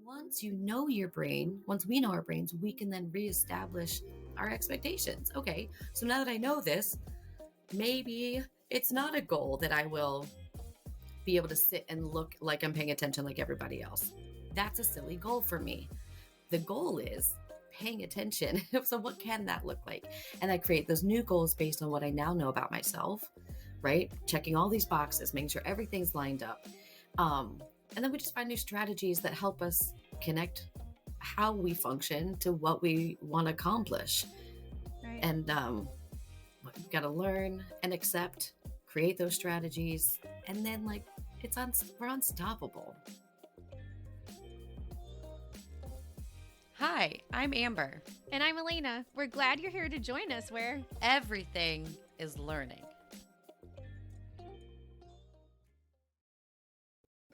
Once you know your brain, once we know our brains, we can then reestablish our expectations. Okay, so now that I know this, maybe it's not a goal that I will be able to sit and look like I'm paying attention like everybody else. That's a silly goal for me. The goal is paying attention. So what can that look like? And I create those new goals based on what I now know about myself, right? Checking all these boxes, making sure everything's lined up. And then we just find new strategies that help us connect how we function to what we want to accomplish. Right. And we've got to learn and accept, create those strategies, and then we're unstoppable. Hi, I'm Amber. And I'm Elena. We're glad you're here to join us where everything is learning.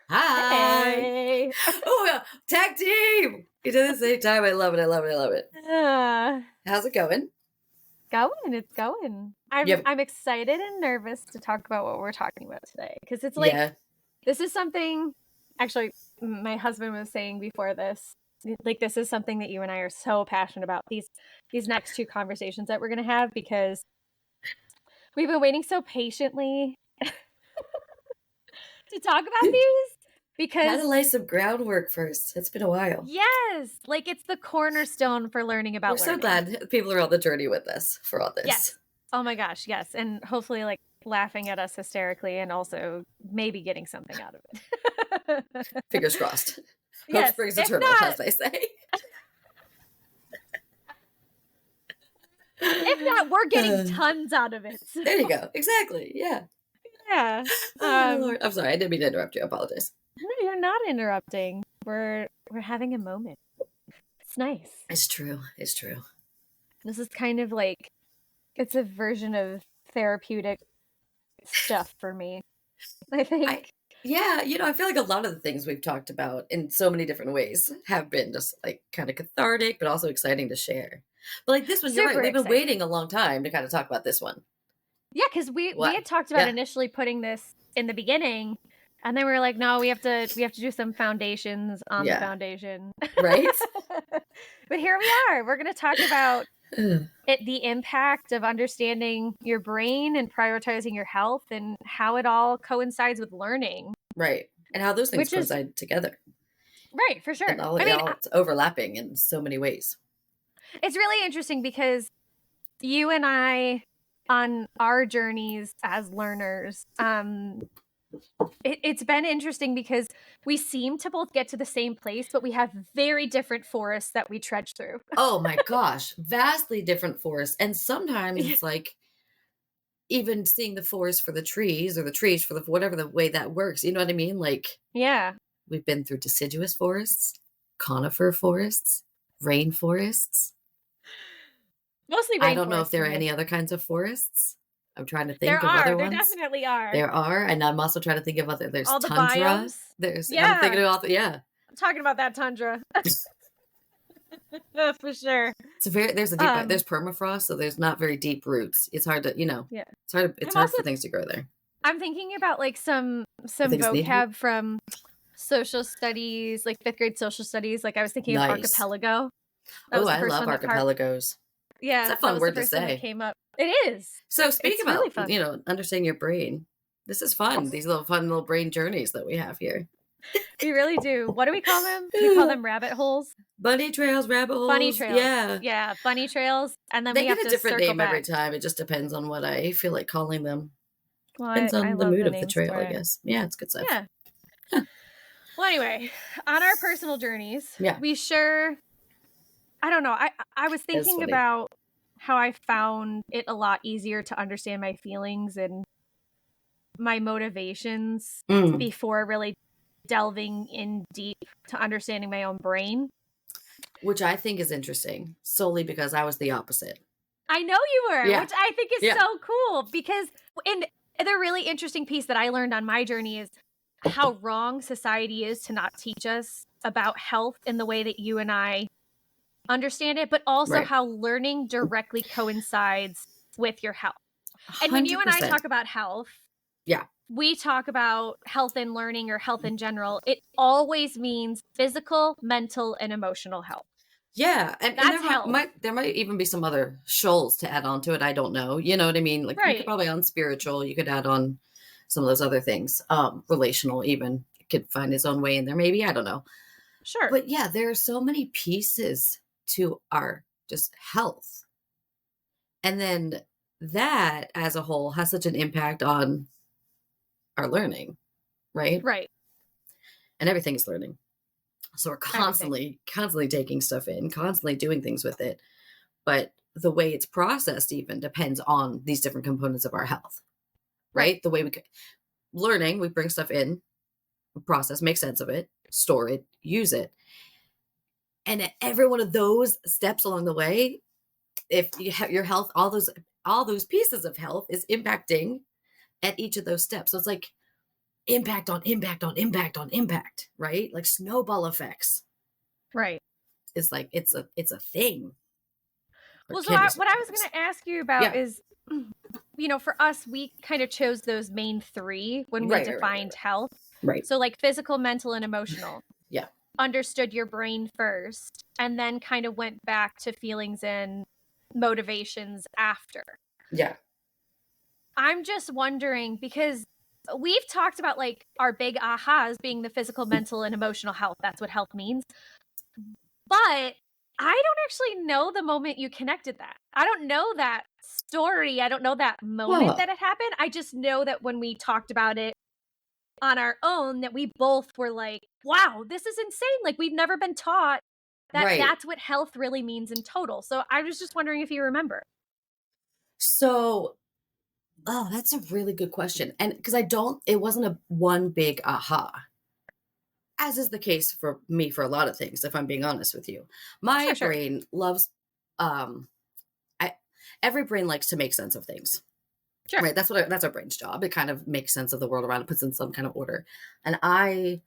Hi. Hey. Oh, tag team. You did it at the same time. I love it. How's it going? It's going. I'm excited and nervous to talk about what we're talking about today. Because it's this is something, actually, my husband was saying before this, this is something that you and I are so passionate about, these next two conversations that we're going to have, because we've been waiting so patiently to talk about these. Because gotta lay some groundwork first. It's been a while. Yes, it's the cornerstone for learning about learning. We're so glad people are on the journey with us for all this. Yes. Oh my gosh, yes. And hopefully laughing at us hysterically and also maybe getting something out of it. Fingers crossed. Yes. Hope springs eternal, as they say. If not, we're getting tons out of it. So. There you go. Exactly. Yeah. Yeah. Lord. I'm sorry. I didn't mean to interrupt you. I apologize. No, you're not interrupting. We're having a moment. It's nice. It's true. This is kind of it's a version of therapeutic stuff for me, I think. I feel like a lot of the things we've talked about in so many different ways have been just kind of cathartic, but also exciting to share. But this one, you're right. We've been waiting a long time to kind of talk about this one. Yeah, because we had talked about initially putting this in the beginning, and then we were like, no, we have to do some foundations on the foundation. Right. But here we are. We're going to talk about the impact of understanding your brain and prioritizing your health and how it all coincides with learning. Right. And how those things coincide together. Right, for sure. And it's overlapping in so many ways. It's really interesting because you and I, on our journeys as learners, it's been interesting because we seem to both get to the same place, but we have very different forests that we trudge through. Oh my gosh, vastly different forests. And sometimes it's even seeing the forest for the trees or the trees for whatever the way that works. You know what I mean? Yeah. We've been through deciduous forests, conifer forests, rainforests. Mostly rainforests. I don't know if there are any other kinds of forests. I'm trying to think of other ones. There definitely are. There are. And I'm also trying to think of other. There's all the tundra. Biomes. I'm thinking about I'm talking about that tundra. For sure. There's a deep, there's permafrost, so there's not very deep roots. It's hard to, it's hard for things to grow there. I'm thinking about some vocab from social studies, 5th grade social studies. I was thinking of archipelago. Oh, I love archipelagos. Yeah. It's a fun word to say. That came up. It is. So speaking about, really understanding your brain, this is fun. These fun little brain journeys that we have here. We really do. What do we call them? We call them rabbit holes. Bunny trails, rabbit holes. Bunny trails. Yeah. Yeah, bunny trails. And then they we have get a to different name back. every time. It just depends on what I feel like calling them. Well, depends on the mood of the trail, I guess. Yeah, it's good stuff. Yeah. Well, anyway, on our personal journeys, we I don't know. I was thinking about how I found it a lot easier to understand my feelings and my motivations before really delving in deep to understanding my own brain. Which I think is interesting, solely because I was the opposite. I know you were, which I think is so cool, because the really interesting piece that I learned on my journey is how wrong society is to not teach us about health in the way that you and I understand it, but also how learning directly coincides with your health. 100%. And when you and I talk about health, we talk about health and learning or health in general, it always means physical, mental, and emotional health. Yeah, and That's health. there might even be some other shoals to add on to it. I don't know. You know what I mean? Like you could Right. probably add on spiritual. You could add on some of those other things. Relational even it could find its own way in there. Maybe I don't know. Sure. But yeah, there are so many pieces to our just health, and then that as a whole has such an impact on our learning, right? Right. And everything is learning. So we're Everything. constantly taking stuff in, constantly doing things with it. But the way it's processed even depends on these different components of our health, Right. right? The way learning, we bring stuff in, we process, make sense of it, store it, use it. And at every one of those steps along the way, if you have your health, all those pieces of health is impacting at each of those steps. So it's like impact on impact on impact on impact, right? Like snowball effects. Right. It's like it's a thing. Or Well, so can be what I was sometimes. going to ask you about Yeah. is, for us, we kind of chose those main three when we defined health. Right. So, like physical, mental, and emotional. Yeah. Understood your brain first, and then kind of went back to feelings and motivations after. Yeah. I'm just wondering because we've talked about like our big ahas being the physical, mental, and emotional health. That's what health means. But I don't actually know the moment you connected that. I don't know that story. I don't know that moment Huh. that it happened. I just know that when we talked about it on our own, that we both were like, wow, this is insane. Like, we've never been taught that Right. that's what health really means in total. So I was just wondering if you remember. So, oh, that's a really good question. And because it wasn't a one big aha, as is the case for me for a lot of things, if I'm being honest with you. My Sure, sure, brain loves, um, I, every brain likes to make sense of things, sure. right? That's our brain's job. It kind of makes sense of the world around it, puts in some kind of order. And I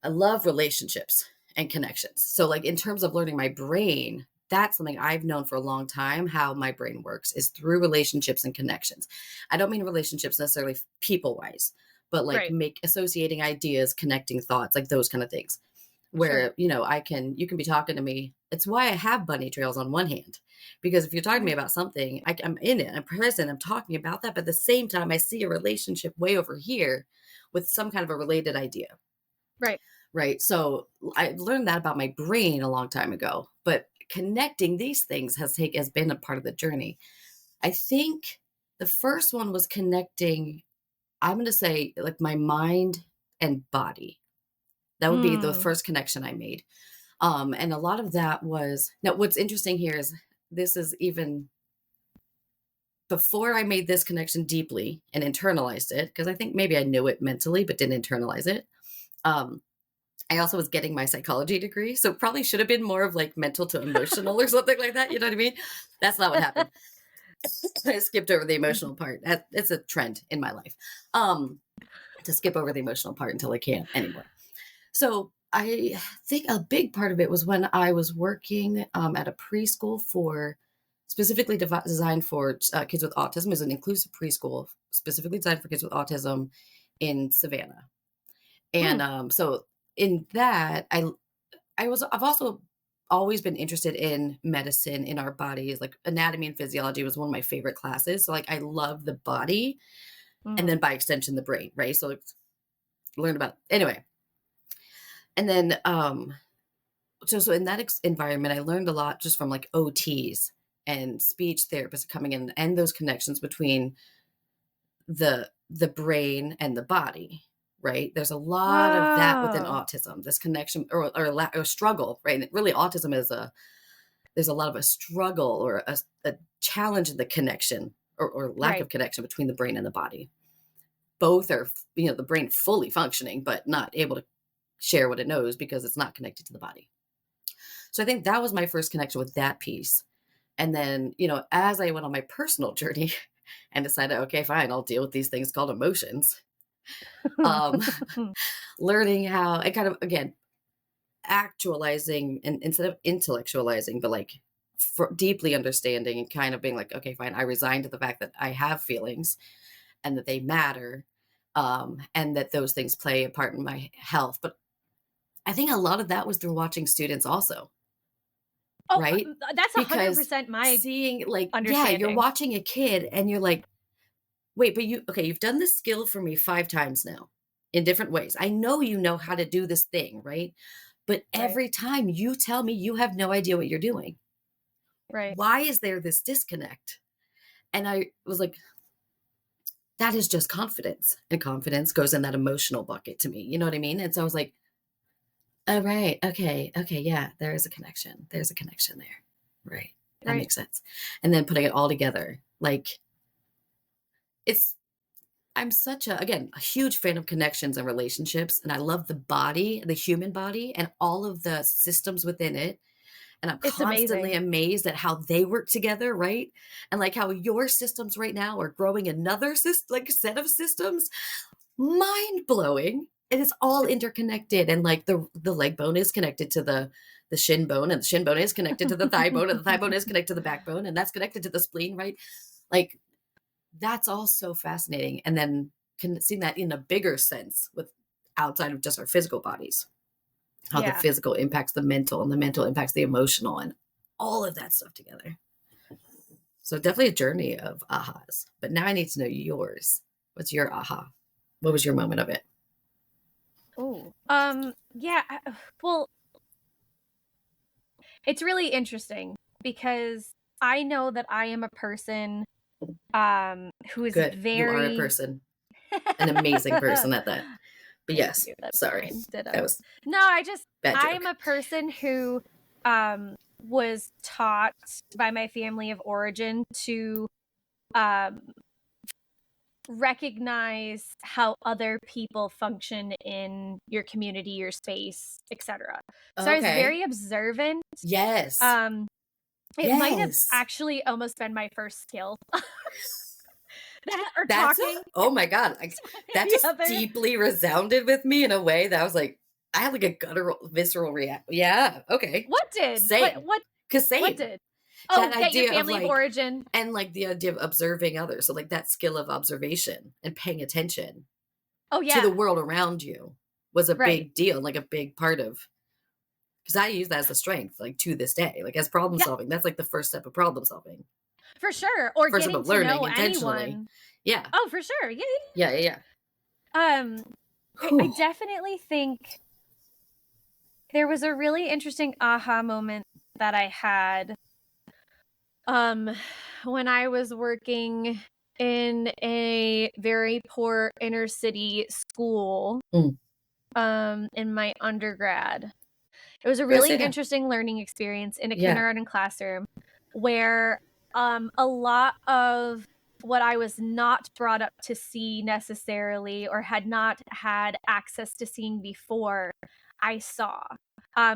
love relationships and connections. So, like, in terms of learning my brain, that's something I've known for a long time how my brain works is through relationships and connections. I don't mean relationships necessarily people wise, but like Right. make associating ideas, connecting thoughts, like those kind of things. Sure. Where, you can be talking to me. It's why I have bunny trails on one hand, because if you're talking to me Right. about something, I'm in it, I'm present, I'm talking about that. But at the same time, I see a relationship way over here with some kind of a related idea. Right. Right. So I learned that about my brain a long time ago, but connecting these things has been a part of the journey. I think the first one was connecting, I'm going to say like my mind and body. That would be the Mm. first connection I made. And a lot of that was now what's interesting here is this is even before I made this connection deeply and internalized it, because I think maybe I knew it mentally, but didn't internalize it. Um, I also was getting my psychology degree, so it probably should have been more of like mental to emotional or something like that. You know what I mean? That's not what happened. I skipped over the emotional part. It's a trend in my life, to skip over the emotional part until I can't anymore. So I think a big part of it was when I was working at a preschool for specifically designed for kids with autism. It was an inclusive preschool specifically designed for kids with autism in Savannah. And Mm. so in that, I've also always been interested in medicine in our bodies. Like anatomy and physiology was one of my favorite classes. So like I love the body and then Mm. by extension the brain, right? So like, learn about anyway. And then so in that environment I learned a lot just from like OTs and speech therapists coming in and those connections between the brain and the body, right? There's a lot of that within Oh. autism, this connection or struggle, right? And really autism is there's a lot of a struggle or a challenge in the connection or lack Right. of connection between the brain and the body. Both are, the brain fully functioning, but not able to share what it knows because it's not connected to the body. So I think that was my first connection with that piece. And then, as I went on my personal journey and decided, okay, fine, I'll deal with these things called emotions. Um, learning how I kind of, again, actualizing and instead of intellectualizing, but like deeply understanding and kind of being like, okay, fine, I resign to the fact that I have feelings and that they matter. and that those things play a part in my health. But I think a lot of that was through watching students also, Oh, right? that's Because 100% my seeing like, yeah, you're understanding. watching a kid and you're like, wait, but okay, you've done this skill for me 5 times now in different ways. I know you know how to do this thing, right? But Right, every time you tell me you have no idea what you're doing. right, Why is there this disconnect? And I was like, that is just confidence. And confidence goes in that emotional bucket to me. You know what I mean? And so I was like, oh, right. Okay. Okay. Yeah. There is a connection. There's a connection there. Right. That right. makes sense. And then putting it all together, like it's, I'm such a, again, a huge fan of connections and relationships. And I love the body, the human body, and all of the systems within it. And I'm It's constantly amazing. amazed at how they work together, right? And like how your systems right now are growing another like set of systems. Mind blowing. And it's all interconnected. And like the leg bone is connected to the shin bone, and the shin bone is connected to the thigh bone, and the thigh bone is connected to the backbone, and that's connected to the spleen, right? Like that's all so fascinating. And then seeing that in a bigger sense with outside of just our physical bodies, how the Yeah. physical impacts the mental and the mental impacts the emotional and all of that stuff together. So definitely a journey of ahas. But now I need to know yours. What's your aha? What was your moment of it? Oh, yeah. Well, it's really interesting because I know that I am a person who is Good. You are a very person, an amazing person at that. But Thank yes, you. That's sorry. kind. That Ditto. was No, bad I'm joke. a person who was taught by my family of origin to um recognize how other people function in your community, your space, etc. So I was Okay. very observant. Yes. Um it might have Yes. actually almost been my first skill that or That's talking oh my God. to That the just other. deeply resounded with me in a way that I was like, I had like a guttural, visceral react. Yeah. Okay. What did? Same. Cause What same. did? That Oh, that your idea of family of like, origin. and like the idea of observing others. So like that skill of observation and paying attention Oh to the yeah. world around you was a Right. big deal, like a big part of, because I use that as a strength, like to this day, like as problem Yeah, solving. That's like the first step of problem solving. for sure. Or First step getting of to learning know intentionally. anyone. Yeah. Oh, for sure. Yeah, Yeah. Yeah. Yeah. yeah. I Whew. definitely think there was a really interesting aha moment that I had um when I was working in a very poor inner city school Mm. in my undergrad. It was a Go really sit down. interesting learning experience in a Yeah. kindergarten classroom where a lot of what I was not brought up to see necessarily or had not had access to seeing before, I saw.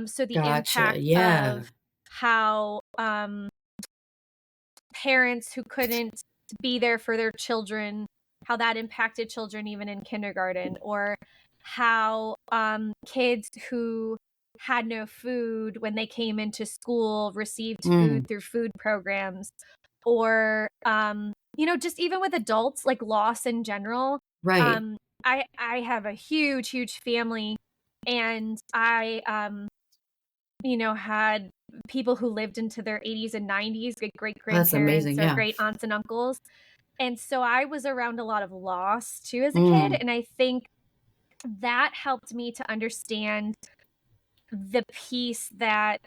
So the Gotcha. impact Yeah. of how parents who couldn't be there for their children, how that impacted children even in kindergarten, or how kids who had no food when they came into school received food Mm. through food programs, or just even with adults, like loss in general. Right. I have a huge family, and I had people who lived into their 80s and 90s, great That's grandparents amazing. or Yeah. great aunts and uncles. And so I was around a lot of loss too as a kid. Mm. And I think that helped me to understand the piece that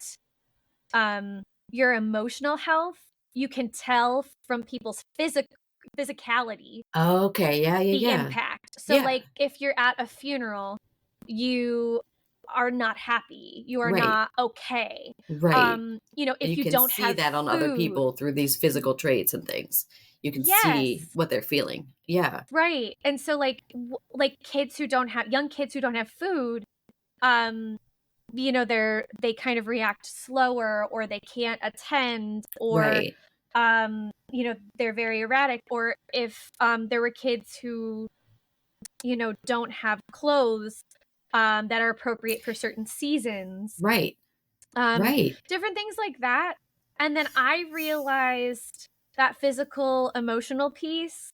um, your emotional health, you can tell from people's physicality Okay. Yeah. Yeah. the Yeah. impact. So, Yeah. like, if you're at a funeral, you are not happy, you are Right. not okay. Right. And If you you can don't see have that on other food. people through these physical traits and things. You can see Yes, what they're feeling. Yeah. right. And so, like, like kids who don't have young kids who don't have food, um, they kind of react slower, or they can't attend, or Right. they're very erratic. Or if there were kids who don't have clothes that are appropriate for certain seasons, Right. um, Right. different things like that. And then I realized that physical, emotional piece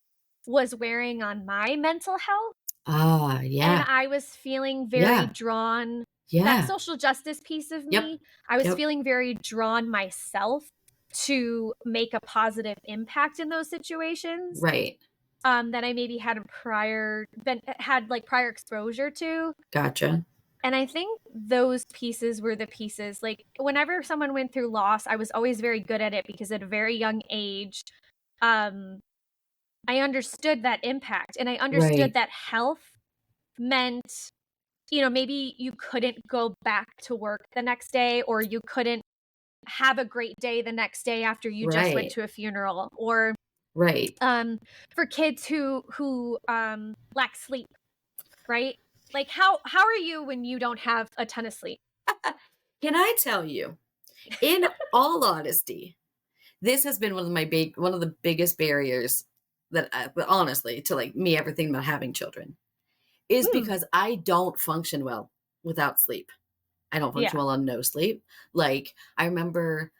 was wearing on my mental health. Ah, And yeah. I was feeling very Yeah. drawn, that Yeah. social justice piece of Yep. me, I was Yep. feeling very drawn myself to make a positive impact in those situations, Right. that I maybe had, like, prior exposure to. Gotcha. And I think those pieces were the pieces, like, whenever someone went through loss, I was always very good at it because at a very young age, um, I understood that impact, and I understood Right. that health meant, maybe you couldn't go back to work the next day, or you couldn't have a great day the next day after you just went Right. to a funeral, or, Right. for kids who lack sleep, right? Like, how are you when you don't have a ton of sleep? Can I tell you, in all honesty, this has been one of the biggest barriers that but honestly, to like me ever thinking about having children is Mm, because I don't function well without sleep. I don't function yeah. well on no sleep. Like I remember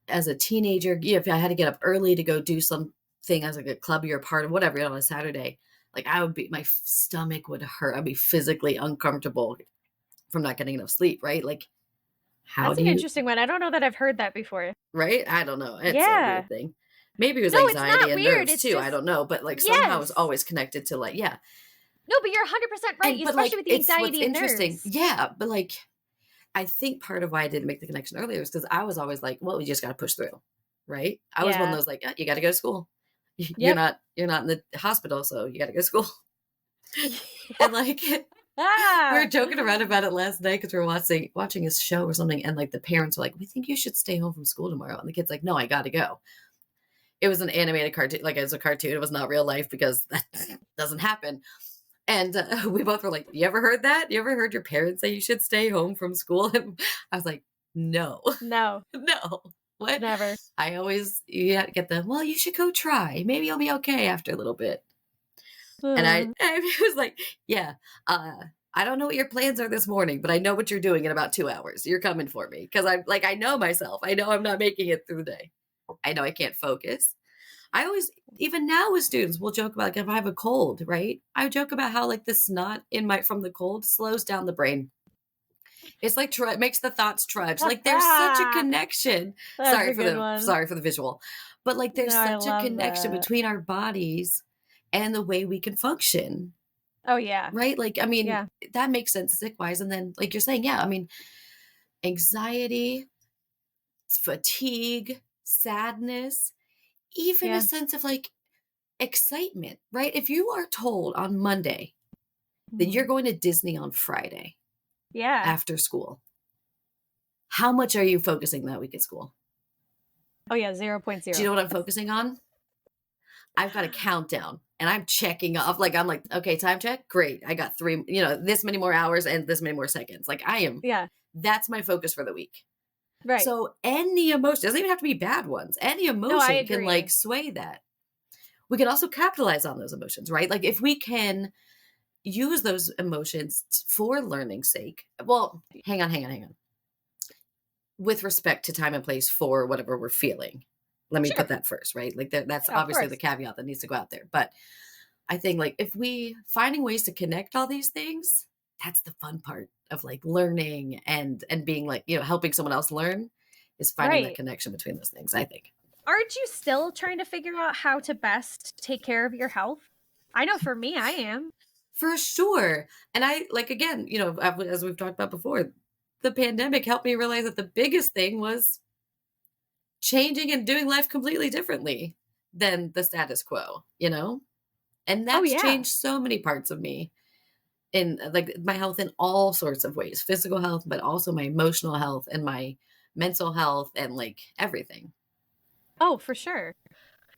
as a teenager, if I had to get up early to go do something as like a club or a part of whatever on a Saturday, like I would be, my stomach would hurt. I'd be physically uncomfortable from not getting enough sleep. Right? Like, how That's do an you? interesting one. I don't know that I've heard that before. Right? I don't know. It's a Yeah. weird thing. Maybe it was No, it's anxiety not and weird. nerves It's too. I just don't know, but like somehow it's yes. always connected to like yeah. No, but you're 100% right, And but especially like with the it's what's anxiety and interesting. nerves. Yeah, but like I think part of why I didn't make the connection earlier is because I was always like, well, we just got to push through, right? I was one of Yeah. those like, you got to go to school. Yep. You're not in the hospital, so you got to go to school. And like we were Ah. joking around about it last night because we were watching a show or something, and like the parents were like, "We think you should stay home from school tomorrow," and the kid's like, "No, I got to go." It was an animated cartoon, like it was a cartoon. It was not real life because that doesn't happen. And we both were like, "You ever heard that? You ever heard your parents say you should stay home from school?" And I was like, "No, No, no. What?" never. I always you have to get the well. You should go try. Maybe you'll be okay after a little bit. And I, Ugh. I was like, "Yeah, I don't know what your plans are this morning, but I know what you're doing in about 2 hours. You're coming for me because I'm like I know myself. I know I'm not making it through the day. I know I can't focus. I always, even now with students, we'll joke about like if I have a cold, right? I joke about how like the snot in my from the cold slows down the brain. It's like makes the thoughts trudge. Like there's such a connection. That's a good one. Sorry for the visual, but like No, there's I such a love connection that. between our bodies and the way we can function, Oh, yeah. right? Like I mean Yeah. that makes sense sick wise, and then like you're saying, yeah, I mean anxiety, fatigue, sadness, even a Yeah. sense of like excitement, right? If you are told on Monday that you're Mhm. going to Disney on Friday Yeah. after school, how much are you focusing that week at school? Oh, yeah, zero point Do you zero. know what I'm focusing on? I've got a countdown and I'm checking off. Like, I'm like, okay, time check. Great. I got this many more hours and this many more seconds. Like, Yeah. that's my focus for the week. Right. So, any emotion doesn't even have to be bad ones. Any No, I emotion can like agree. sway that. We can also capitalize on those emotions, right? Like, if we can use those emotions for learning's sake. Well, hang on. With respect to time and place for whatever we're feeling. Let me put Sure. that first, right? Like that's Yeah, of obviously the course. caveat that needs to go out there. But I think like if we finding ways to connect all these things, that's the fun part of like learning and being like, helping someone else learn is finding that Right. connection between those things, I think. Aren't you still trying to figure out how to best take care of your health? I know for me, I am. For sure. And I like again, as we've talked about before, the pandemic helped me realize that the biggest thing was changing and doing life completely differently than the status quo. And Oh, that's yeah. changed so many parts of me in like my health in all sorts of ways, physical health, but also my emotional health and my mental health and like everything. Oh, for sure.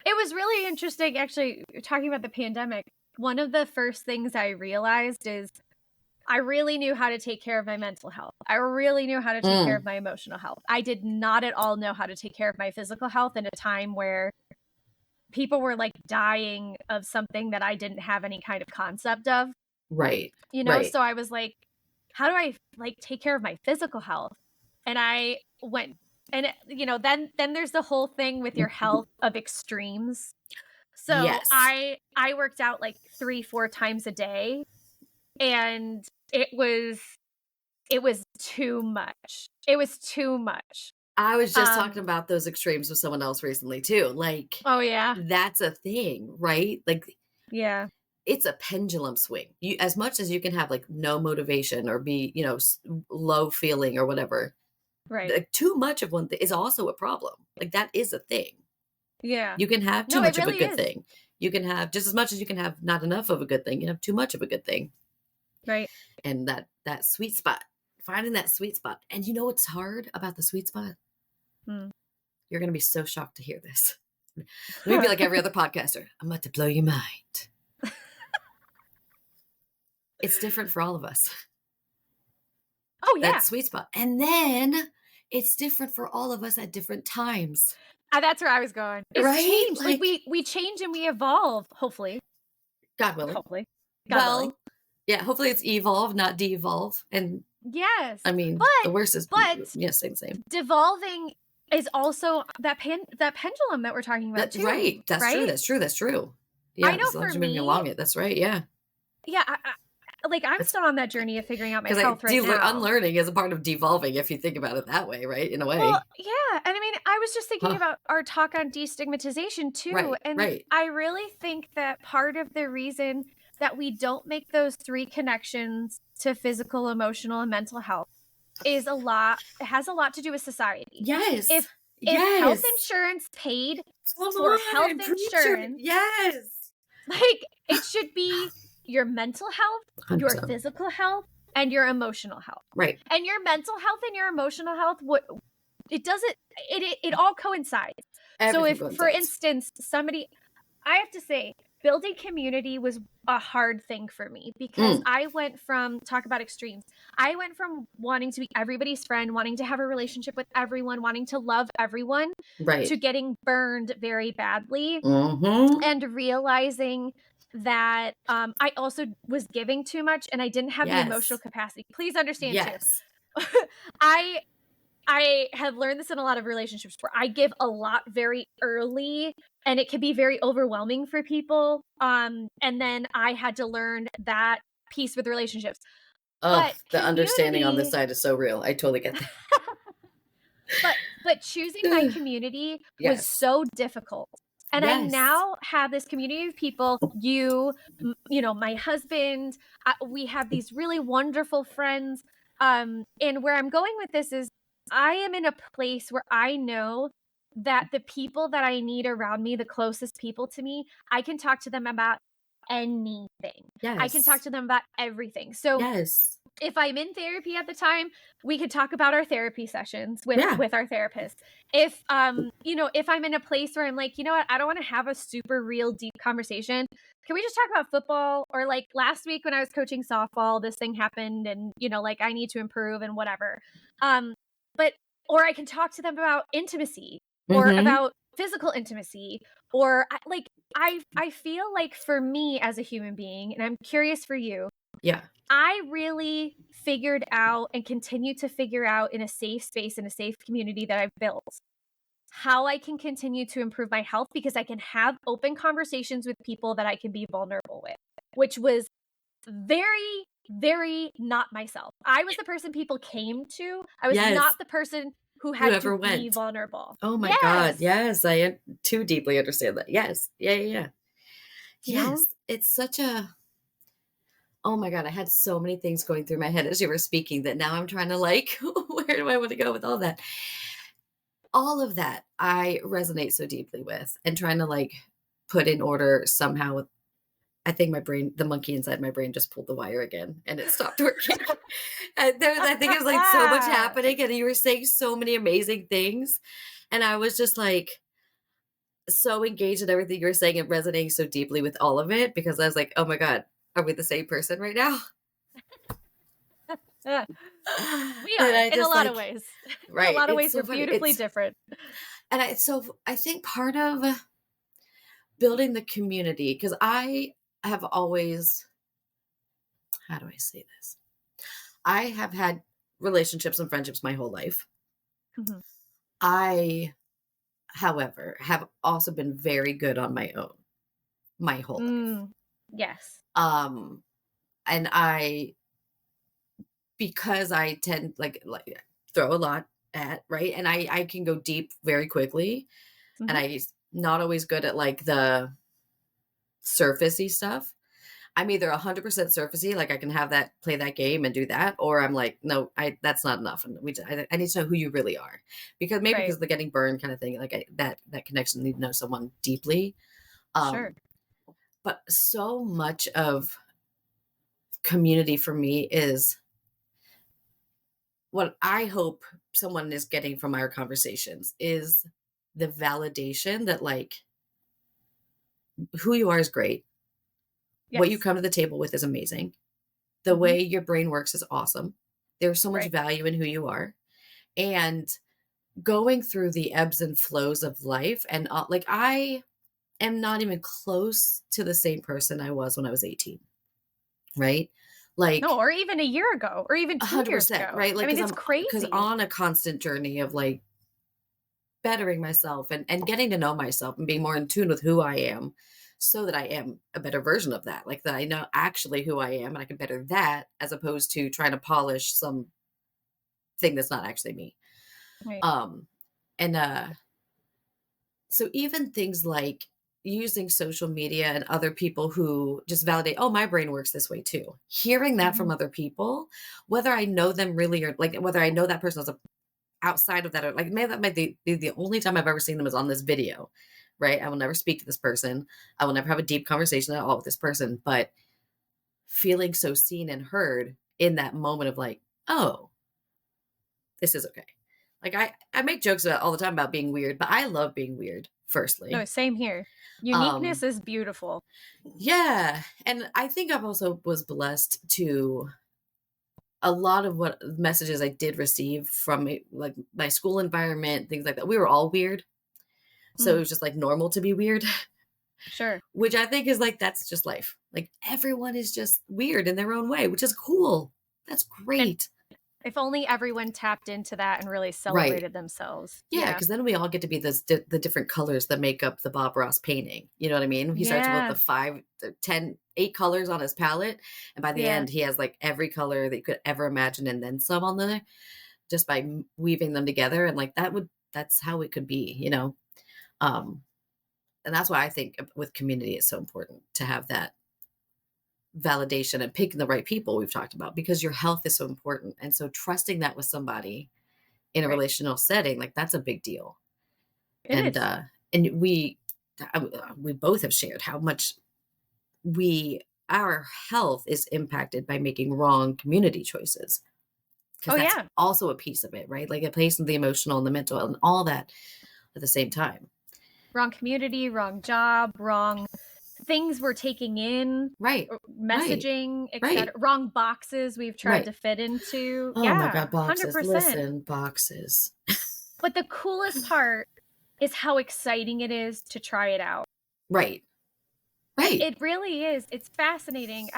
It was really interesting, actually, talking about the pandemic. One of the first things I realized is I really knew how to take care of my mental health. I really knew how to take care of Mm, my emotional health. I did not at all know how to take care of my physical health in a time where people were like dying of something that I didn't have any kind of concept of, right. Right. So I was like, how do I like take care of my physical health? And I went and then there's the whole thing with your health of extremes. So Yes. I worked out like 3-4 times a day, and it was too much. It was too much. I was just talking about those extremes with someone else recently too. Like, Oh, yeah. that's a thing, right? Like, Yeah. it's a pendulum swing. You, as much as you can have like no motivation or be, low feeling or whatever, Right. like, too much of one thing is also a problem. Like, that is a thing. Yeah. You can have too No, it much of a really good is. thing. You can have just as much as you can have not enough of a good thing. You can have too much of a good thing. Right. And that sweet spot, finding that sweet spot. And you know what's hard about the sweet spot? Mm. You're going to be so shocked to hear this. Let me be like every other podcaster. I'm about to blow your mind. It's different for all of us. Oh, That yeah. sweet spot. And then it's different for all of us at different times. That's where I was going. It's Right? changed. Like, Like, we change and we evolve, hopefully. God willing. Hopefully. God willing. Well, yeah, hopefully it's evolve, not de-evolve. And Yes. I mean, the worst is, same. Devolving is also that pendulum that we're talking about too. Right. That's right? true. That's true. Yeah, I know as long for as you're moving me, along it. That's right. Yeah. yeah, I'm It's still on that journey of figuring out my because health right now. unlearning is a part of devolving if you think about it that way, right? In a way. Well, yeah, and I mean, I was just thinking Huh. about our talk on destigmatization too, and Right. I really think that part of the reason that we don't make those three connections to physical, emotional, and mental health is it has a lot to do with society. Yes. If health Yes. insurance paid Come for on, health preacher. insurance, Yes. like, it should be your mental health, your 100%. physical health, and your emotional health. Right. And your mental health and your emotional health, it all coincides. So Everything if, for coincides. instance, I have to say, building community was a hard thing for me because I went from, talk about extremes, I went from wanting to be everybody's friend, wanting to have a relationship with everyone, wanting to love everyone, Right. to getting burned very badly, Mm-hmm. and realizing that I also was giving too much and I didn't have the emotional capacity. Please understand too. I have learned this in a lot of relationships where I give a lot very early and it can be very overwhelming for people. And then I had to learn that piece with relationships. Oh, But the understanding on this community, side is so real. I totally get that. but choosing my community was Yes. so difficult. And I Yes. now have this community of people, my husband, we have these really wonderful friends. And where I'm going with this is I am in a place where I know that the people that I need around me, the closest people to me, I can talk to them about anything. Yes. I can talk to them about everything. So yes. If I'm in therapy at the time, we could talk about our therapy sessions with Yeah. our therapist. If if I'm in a place where I'm like, you know what, I don't want to have a super real deep conversation. Can we just talk about football? Or like last week when I was coaching softball, this thing happened and like I need to improve and whatever. But or I can talk to them about intimacy or about physical intimacy or I feel like for me as a human being, and I'm curious for you, Yeah. I really figured out and continue to figure out in a safe space, in a safe community that I've built, how I can continue to improve my health because I can have open conversations with people that I can be vulnerable with, which was very, very not myself. I was the person people came to. I was Yes. not the person who had Whoever to went. be vulnerable. Oh my God. Yes. I too deeply understand that. Yes. Yeah. Yes. It's such a, oh my God, I had so many things going through my head as you were speaking that now I'm trying to like, where do I want to go with all that? All of that I resonate so deeply with and trying to like put in order somehow with, I think my brain, the monkey inside my brain just pulled the wire again and it stopped working. And I think it was like so much happening and you were saying so many amazing things. And I was just like, so engaged in everything you were saying and resonating so deeply with all of it because I was like, oh my God, are we the same person right now? We are in a lot of ways. Right. In a lot of ways, so we're beautifully different. And I think part of building the community, because I have always, how do I say this? I have had relationships and friendships my whole life. Mm-hmm. I, however, have also been very good on my own my whole life. Yes. And because I tend like throw a lot at, right? And I can go deep very quickly, and Mhm. I not always good at like the surfacey stuff. I'm either 100% surfacey, like I can have that, play that game and do that, or I'm like, no, that's not enough, and I need to know who you really are, because maybe Right. because of the getting burned kind of thing, like that connection, need to know someone deeply. Sure. Um, but so much of community for me is what I hope someone is getting from our conversations is the validation that like who you are is great. What you Yes. come to the table with is amazing. The Mhm. way your brain works is awesome. There's so much Right. value in who you are. And going through the ebbs and flows of life, and like I am not even close to the same person I was when I was 18, right? No, Like or even a year ago, or even 2 years 100%, ago. right? I Like mean, it's because crazy. on a constant journey of like bettering myself and getting to know myself and being more in tune with who I am, so that I am a better version of that. Like that I know actually who I am and I can better that, as opposed to trying to polish some thing that's not actually me. Right. Um and So even things like using social media and other people who just validate, oh, my brain works this way too. Hearing that from Mhm. other people, whether I know them really, or like whether I know that person as a outside of that, or like maybe that might be the only time I've ever seen them is on this video, right? I will never speak to this person. I will never have a deep conversation at all with this person. But feeling so seen and heard in that moment of like, oh, this is okay. Like I make jokes about all the time about being weird, but I love being weird, No, firstly. same here. Uniqueness Um, is beautiful. yeah. And I think I've also was blessed to a lot of what messages I did receive from like my school environment, things like that. We were all weird. So it Mm, was just like normal to be weird, sure. which I think is like that's just life. Like everyone is just weird in their own way, which is cool. That's And great. if only everyone tapped into that and really Right. celebrated themselves. Yeah, Yeah. because then we all get to be the different colors that make up the Bob Ross painting. You know what I mean? He starts with the Yeah. 5, 10, 8 colors on his palette, and by the Yeah. end, he has like every color that you could ever imagine, and then some on there, just by weaving them together. And like that's how it could be, you know. Um, and that's why I think with community, it's so important to have that validation and picking the right people we've talked about, because your health is so important, and so trusting that with somebody in a Right. relational setting, like that's a big deal. It and is. uh and we both have shared how much we our health is impacted by making wrong community choices, because Oh, that's yeah. also a piece of it, right? Like it plays in the emotional and the mental and all that at the same time. Wrong community, wrong job, wrong things we're taking in, Right, right, messaging, etcetera, right, wrong boxes we've tried right. to fit into. Oh my Yeah, god, boxes, 100%. listen, boxes. But the coolest part is how exciting it is to try it out. Right, right. It really is. It's fascinating.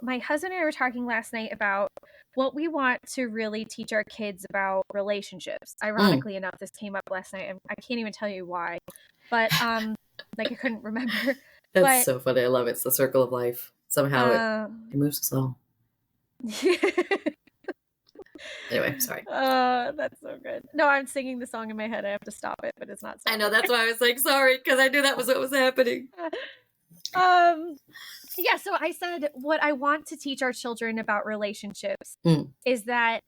My husband and I were talking last night about what we want to really teach our kids about relationships. Mm, Ironically enough, this came up last night, and I can't even tell you why. But like I couldn't remember. that's But so funny. I love it. It's the circle of life. Somehow it um moves us all. Anyway, sorry. that's so good. No, I'm singing the song in my head. I have to stop it, but it's not I know, stopping. that's why I was like, sorry, because I knew that was what was happening. um Yeah, so I said what I want to teach our children about relationships Mm, is that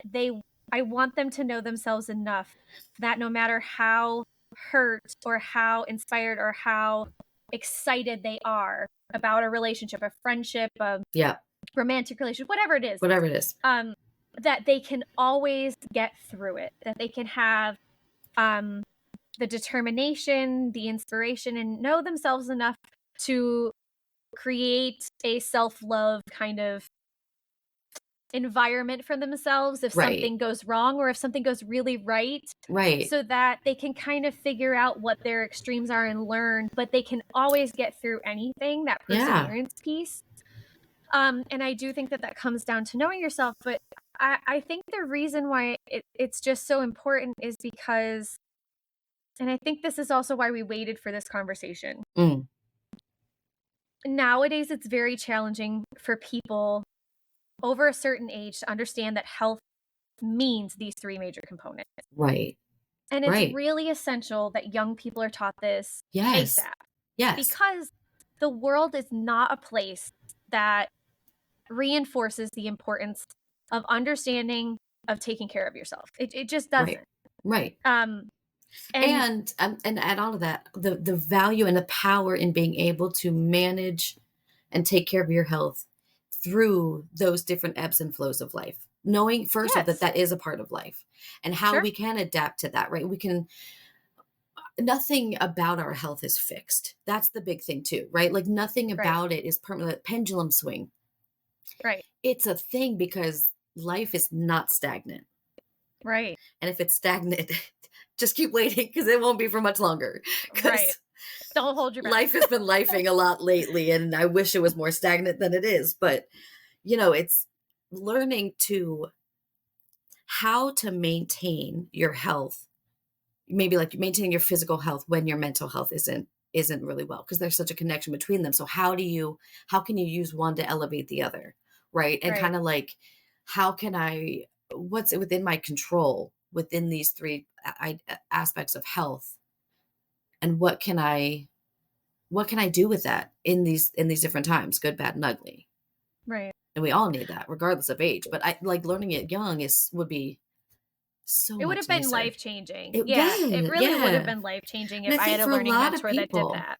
I want them to know themselves enough that no matter how hurt or how inspired or how excited they are about a relationship, a friendship, a yeah, romantic relationship, whatever it is, whatever it is. um, that they can always get through it, that they can have um, the determination, the inspiration, and know themselves enough to create a self-love kind of environment for themselves if Right, something goes wrong or if something goes really right, right. so that they can kind of figure out what their extremes are and learn, but they can always get through anything, that Yeah. perseverance piece. And I do think that that comes down to knowing yourself, but I think the reason why it's just so important is because, and I think this is also why we waited for this conversation, Mm, nowadays it's very challenging for people over a certain age to understand that health means these 3 major components. Right. And it's Right. really essential that young people are taught this Yes. ASAP Yes. because the world is not a place that reinforces the importance of understanding, of taking care of yourself. It just Right. doesn't. Right. Um, and And add on to that, the value and the power in being able to manage and take care of your health through those different ebbs and flows of life. Knowing first off that yes, that is a part of life and how sure, we can adapt to that, right? We can nothing about our health is fixed. That's the big thing too, right? Like nothing right, about it is permanent. Pendulum swing. right, It's a thing because life is not stagnant. right, And if it's stagnant, just keep waiting because it won't be for much longer. right. Because Don't hold your breath. life has been lifing a lot lately, and I wish it was more stagnant than it is. But, it's learning to how to maintain your health, maybe like maintaining your physical health when your mental health isn't really well because there's such a connection between them. So how can you use one to elevate the other, right? And Right, kind of like how can I what's within my control within these three aspects of health, and what can I do with that in these different times, good, bad, and ugly. right. And we all need that regardless of age. But I like learning it young is would be so It would much have been nicer. life-changing. It Yeah, it yeah, really would have yeah. been life-changing And if I I had think a for a learning lot of mentor that did people, that.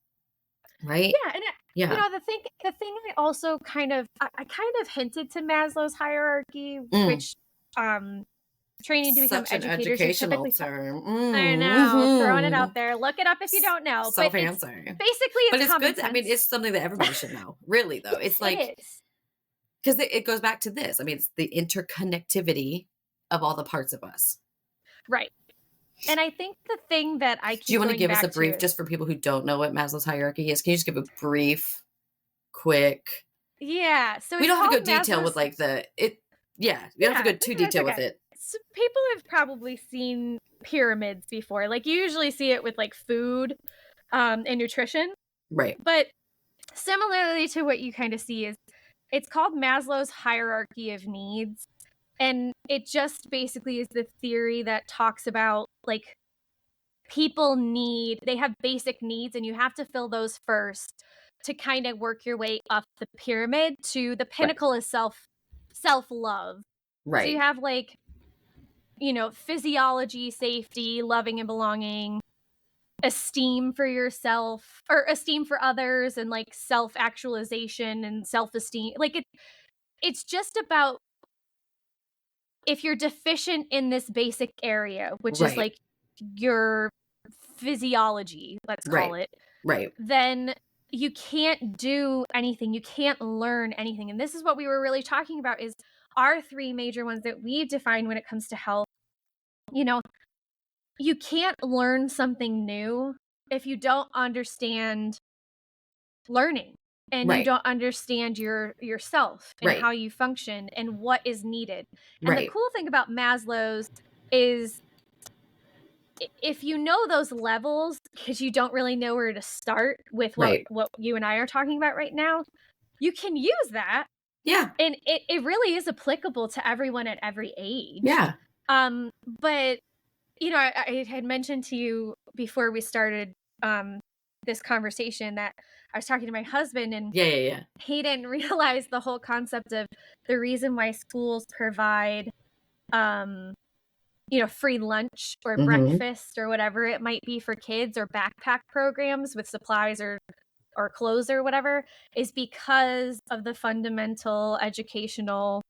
right? Yeah, and Yeah. the thing I also I kind of hinted to Maslow's hierarchy, Mm. which, um, training to become Such an educators who educational typically term. I know, throwing it out Mhm. there. Look it up if you don't know, So but it's fancy. basically But it's it's common good. I mean, sense. it's something that everybody should know, really, though. Yes, It's like, it is. because it goes back to this. I mean, it's the interconnectivity of all the parts of us. Right. And I think the thing that I Do you keep want to going give us a back to brief, is just for people who don't know what Maslow's hierarchy is? Can you just give a brief, quick? yeah, so We it's don't have to called go detail with Maslow's. like the it. Yeah, we don't have to Yeah, go too that's detail with okay. it. So people have probably seen pyramids before. Like you usually see it with like food and nutrition, Right. but similarly to what you kind of see is it's called Maslow's hierarchy of needs. And it just basically is the theory that talks about like they have basic needs and you have to fill those first to kind of work your way up the pyramid to the Right. pinnacle is self-love. So you Right. have like, physiology, safety, loving and belonging, esteem for yourself or esteem for others and like self-actualization and self-esteem. Like it's just about if you're deficient in this basic area, which is Right. like your physiology, let's call Right. it, Right. then you can't do anything. You can't learn anything. And this is what we were really talking about is our 3 major ones that we've defined when it comes to health. You know, you can't learn something new if you don't understand learning and you Right. don't understand yourself and Right. how you function and what is needed. And the Right. cool thing about Maslow's is if you know those levels because you don't really know where to start with what Right. what you and I are talking about right now, you can use that Yeah. and it really is applicable to everyone at every age. Yeah. But I had mentioned to you before we started um this conversation that I was talking to my husband and Yeah. Yeah. Yeah. he didn't realize the whole concept of the reason why schools provide um free lunch or Mm-hmm. breakfast or whatever it might be for kids or backpack programs with supplies or clothes or whatever is because of the fundamental educational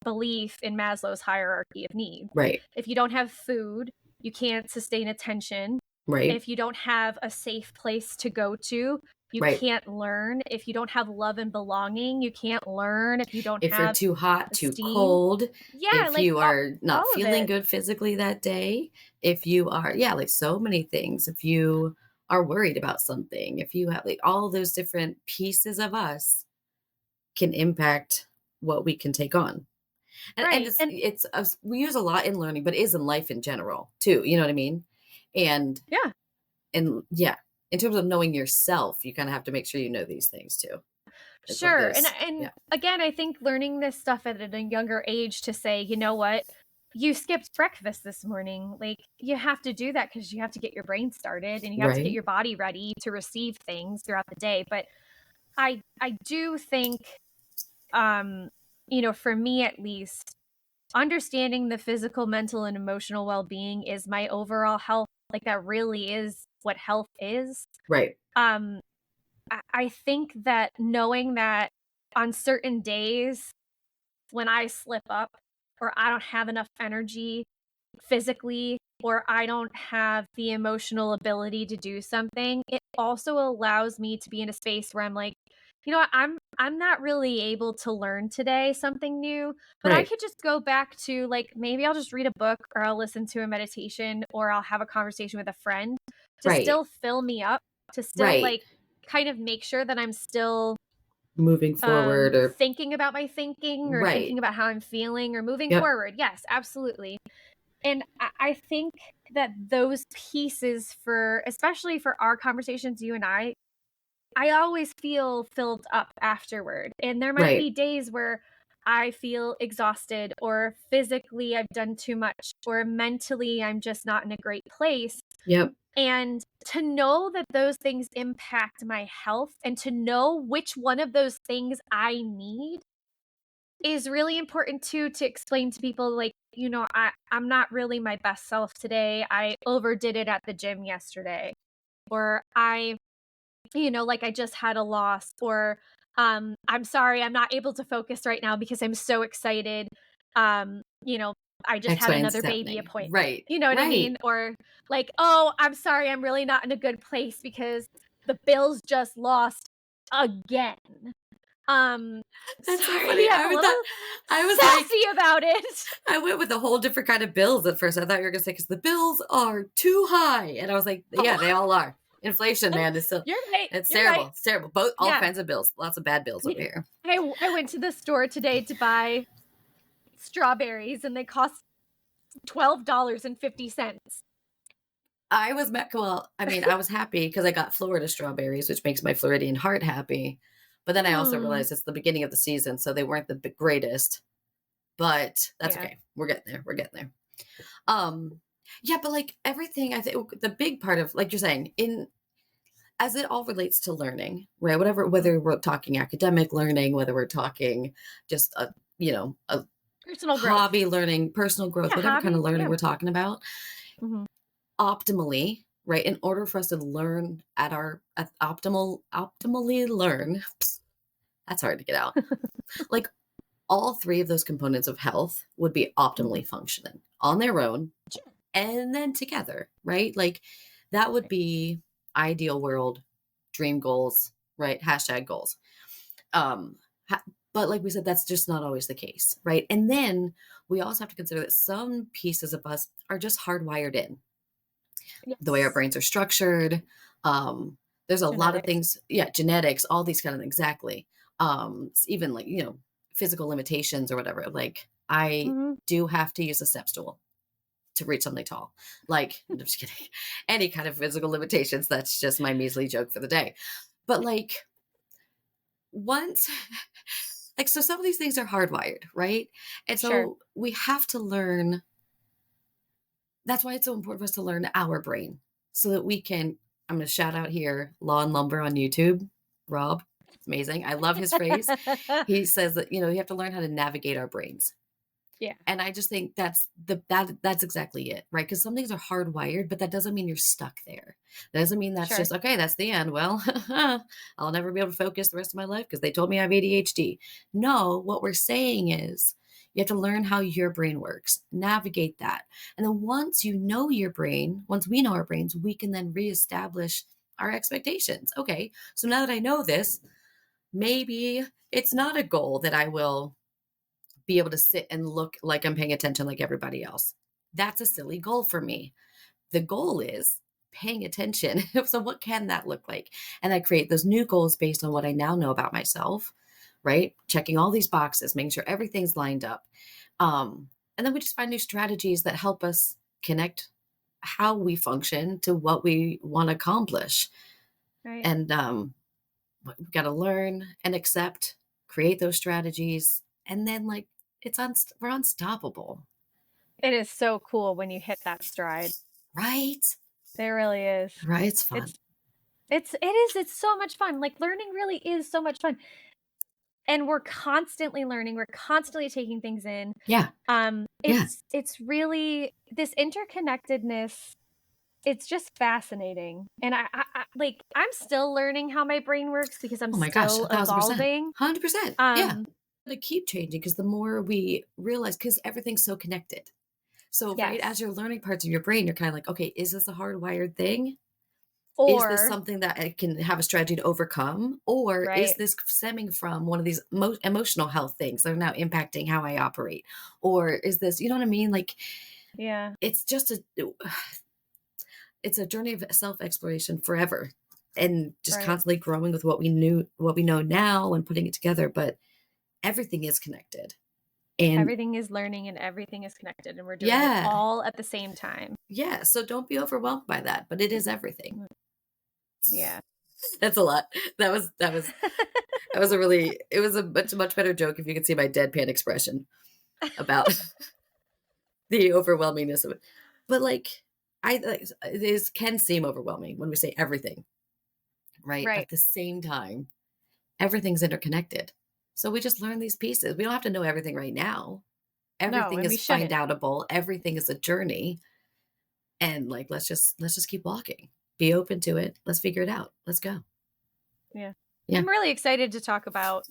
belief in Maslow's hierarchy of needs. Right. If you don't have food, you can't sustain attention. Right. If you don't have a safe place to go to, you Right. can't learn. If you don't have love and belonging, you can't learn. If you don't If you're have too hot, too esteem, cold, yeah, if like you are not all of feeling it. good physically that day, if you are, yeah, like so many things, if you are worried about something, if you have like all those different pieces of us can impact what we can take on. And Right. And we use a lot in learning, but it is in life in general too. You know what I mean? And yeah, yeah. in terms of knowing yourself, you kind of have to make sure you know these things too. Is what Sure. And this, and yeah. again, I think learning this stuff at a younger age to say, you know what? You skipped breakfast this morning. Like you have to do that because you have to get your brain started and you have to get Right. your body ready to receive things throughout the day. But I do think um, for me at least, understanding the physical, mental, and emotional well-being is my overall health. Like that really is what health is. Right. Um, I think that knowing that on certain days when I slip up or I don't have enough energy physically or I don't have the emotional ability to do something, it also allows me to be in a space where I'm like, you know what, I'm not really able to learn today something new, but I Right. could just go back to like maybe I'll just read a book or I'll listen to a meditation or I'll have a conversation with a friend to Right. still fill me up, to still Right. like kind of make sure that I'm still Moving forward or thinking about my thinking or right. thinking about how I'm feeling or moving Yep. forward. Yes, absolutely. And I think that those pieces for especially for our conversations, you and I always feel filled up afterward. And there might Right. be days where I feel exhausted or physically I've done too much or mentally I'm just not in a great place. Yep. And to know that those things impact my health and to know which one of those things I need is really important too to explain to people like, I'm not really my best self today. I overdid it at the gym yesterday. Or like I just had a loss. Or I'm sorry, I'm not able to focus right now because I'm so excited. Um, you know, I just X, had Y, and another Z baby happening. appointment. Right. You know what I Right. mean? Or like, oh, I'm sorry, I'm really not in a good place because the Bills just lost again. That's so Sorry, funny. I'm a little I was like, sassy about it. I went with a whole different kind of bills at first. I thought you were gonna say because the bills are too high, and I was like, Oh, yeah, they all are. Inflation, man, is still you're right, it's you're right. terrible. It's terrible. Both all Yeah. kinds of bills. Lots of bad bills over here. I went to the store today to buy strawberries, and they cost $12.50. Well, I mean, I was happy because I got Florida strawberries, which makes my Floridian heart happy. But then I also Mm, realized it's the beginning of the season, so they weren't the greatest. But that's yeah. okay. We're getting there. We're getting there. Um, yeah, but like everything, I think the big part of, like you're saying, in as it all relates to learning, right? Whatever, Mhm. whether we're talking academic learning, whether we're talking just a Personal growth. hobby learning, personal growth, Yeah, whatever kind of hobby, learning yeah. we're talking about, Mhm. optimally, right? In order for us to learn at optimally learn, that's hard to get out. Like all three of those components of health would be Mhm. optimally functioning on their own Sure. and then together, right? Like that would Right. be ideal world, dream goals, right? Hashtag goals. Um, ha- but like we said, that's just not always the case, right? And then we also have to consider that some pieces of us are just hardwired in the way our Yes. brains are structured. Um, there's a lot of Genetics. things, yeah, genetics, all these kind of things, exactly. Even like, physical limitations or whatever. Like I Mhm. do have to use a step stool to reach something tall. Like, I'm just kidding. Any kind of physical limitations, that's just my measly joke for the day. But like once like so some of these things are hardwired, right? And Sure. so we have to learn. That's why it's so important for us to learn our brain so that we can. I'm going to shout out here Law and Lumber on YouTube. Rob, it's amazing. I love his phrase. He says that, you have to learn how to navigate our brains. Yeah, And I just think that's exactly it, right? Because some things are hardwired, but that doesn't mean you're stuck there. That doesn't mean that's sure. just okay. That's the end. Well, I'll never be able to focus the rest of my life because they told me I have ADHD. No, what we're saying is you have to learn how your brain works, navigate that, and then once you know your brain, once we know our brains, we can then reestablish our expectations. Okay, so now that I know this, maybe it's not a goal that I will be able to sit and look like I'm paying attention like everybody else. That's a silly goal for me. The goal is paying attention. So, what can that look like? And I create those new goals based on what I now know about myself, right? Checking all these boxes, making sure everything's lined up. And then we just find new strategies that help us connect how we function to what we want to accomplish. Right. And we've got to learn and accept, create those strategies, and then like we're unstoppable, It is so cool when you hit that stride. right? It really is. Right? It's fun. It's it's so much fun. Like, learning really is so much fun. And we're constantly learning, we're constantly taking things in. Yeah. Yeah. It's really this interconnectedness, it's just fascinating. And like, I'm still learning how my brain works because I'm Oh my gosh, still 1000%. evolving. 100%. Yeah. Um, To keep changing because the more we realize, because everything's so connected. So, right, as yes. you're learning parts of your brain, you're kind of like, okay, is this a hardwired thing? Is this Or something that I can have a strategy to overcome? Or is right. this stemming from one of these emotional health things that are now impacting how I operate? Or is this, you know what I mean? Like, Yeah. it's just it's a journey of self exploration forever and just Right. constantly growing with what we know now and putting it together. But everything is connected. And Everything is learning and everything is connected, and we're doing it yeah, all at the same time. yeah. So don't be overwhelmed by that, but it is everything. Mm, yeah. That's a lot. That was a really, it was a much better joke if you could see my deadpan expression about the overwhelmingness of it. But like, it is can seem overwhelming when we say everything, right? But Right. at the same time, everything's interconnected. So we just learn these pieces. We don't have to know everything right now. No, Everything and we is find shouldn't. outable. Everything is a journey. And like let's just keep walking. Be open to it. Let's figure it out. Let's go. Yeah. Yeah. I'm really excited to talk about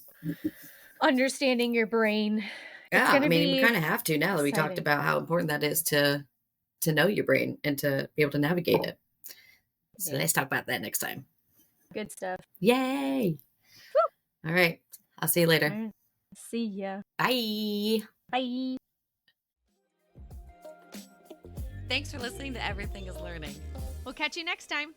understanding your brain. It's Yeah. I gonna mean, we be kind of have to now that we talked exciting. about how important that is to know your brain and to be able to navigate it. So Yeah. let's talk about that next time. Good stuff. Yay. Woo! All right. I'll see you later. Alright. See ya. Bye. Bye. Thanks for listening to Everything is Learning. We'll catch you next time.